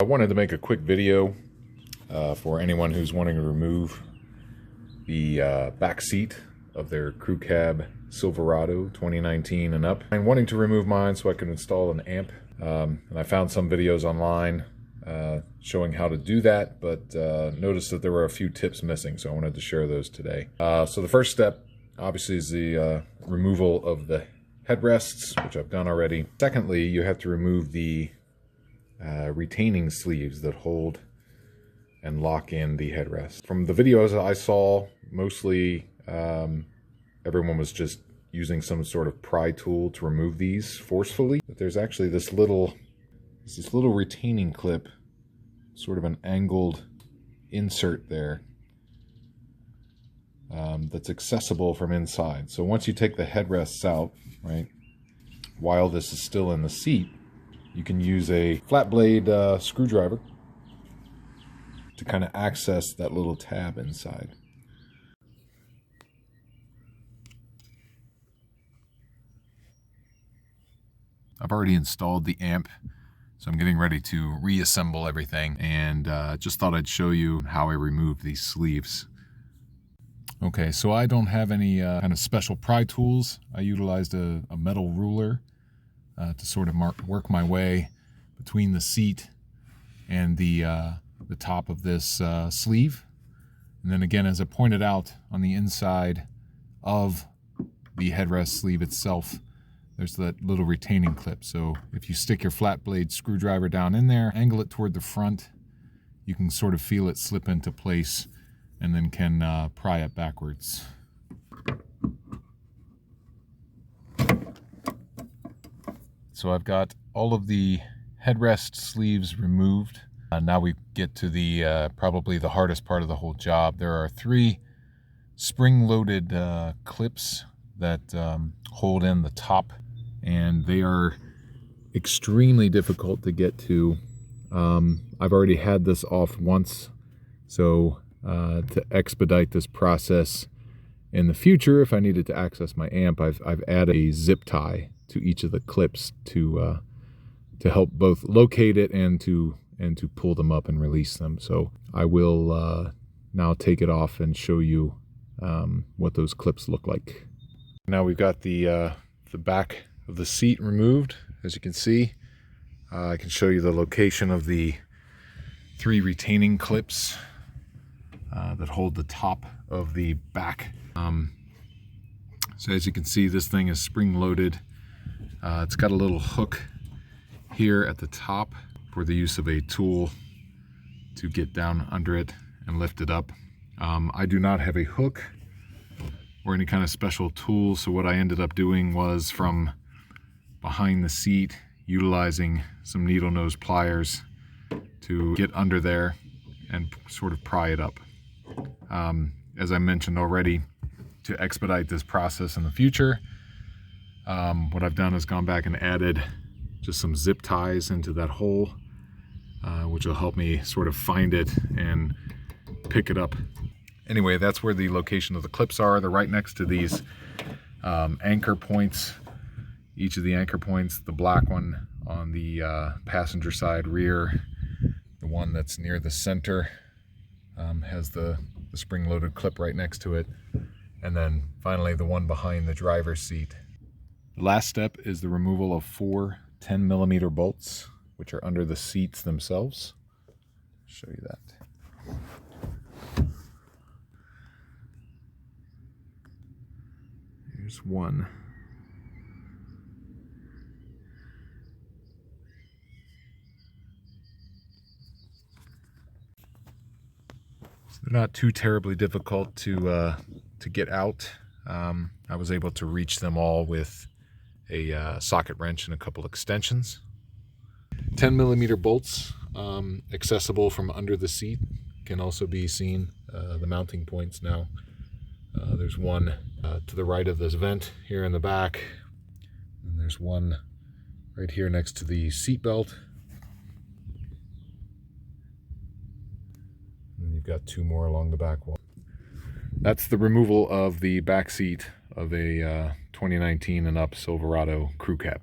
wanted to make a quick video for anyone who's wanting to remove the back seat of their Crew Cab Silverado 2019 and up. I'm wanting to remove mine so I can install an amp. And I found some videos online showing how to do that, but noticed that there were a few tips missing, so I wanted to share those today. So the first step, obviously, is the removal of the headrests, which I've done already. Secondly, you have to remove the retaining sleeves that hold and lock in the headrest. From the videos I saw, mostly everyone was just using some sort of pry tool to remove these forcefully. But there's actually this little retaining clip, sort of an angled insert there, that's accessible from inside. So once you take the headrests out, right, while this is still in the seat, you can use a flat blade screwdriver to kind of access that little tab inside. I've already installed the amp, so I'm getting ready to reassemble everything, and just thought I'd show you how I removed these sleeves. Okay, so I don't have any kind of special pry tools. I utilized a metal ruler to sort of work my way between the seat and the top of this sleeve. And then again, as I pointed out, on the inside of the headrest sleeve itself, there's that little retaining clip. So if you stick your flat blade screwdriver down in there, angle it toward the front, you can sort of feel it slip into place, and then can pry it backwards. So I've got all of the headrest sleeves removed. Now we get to the probably the hardest part of the whole job. There are 3 spring-loaded clips that hold in the top, and they are extremely difficult to get to. I've already had this off once, so to expedite this process in the future, if I needed to access my amp, I've added a zip tie to each of the clips to help both locate it and to pull them up and release them. So I will now take it off and show you what those clips look like. Now we've got the back of the seat removed. As you can see, I can show you the location of the 3 retaining clips that hold the top of the back. So as you can see, this thing is spring-loaded. It's got a little hook here at the top for the use of a tool to get down under it and lift it up. I do not have a hook or any kind of special tool, so what I ended up doing was, from behind the seat, utilizing some needle nose pliers to get under there and sort of pry it up. As I mentioned already, to expedite this process in the future, what I've done is gone back and added just some zip ties into that hole, which will help me sort of find it and pick it up. Anyway, that's where the location of the clips are. They're right next to these anchor points. Each of the anchor points, the black one on the passenger side rear, the one that's near the center has the spring-loaded clip right next to it, and then finally the one behind the driver's seat. The last step is the removal of 4 10mm bolts, which are under the seats themselves. I'll show you that. Here's one. They're not too terribly difficult to get out. I was able to reach them all with a socket wrench and a couple extensions. 10mm bolts, accessible from under the seat, can also be seen, the mounting points now. There's one to the right of this vent here in the back, and there's one right here next to the seat belt. And you've got 2 more along the back wall. That's the removal of the back seat of a 2019 and up Silverado Crew Cab.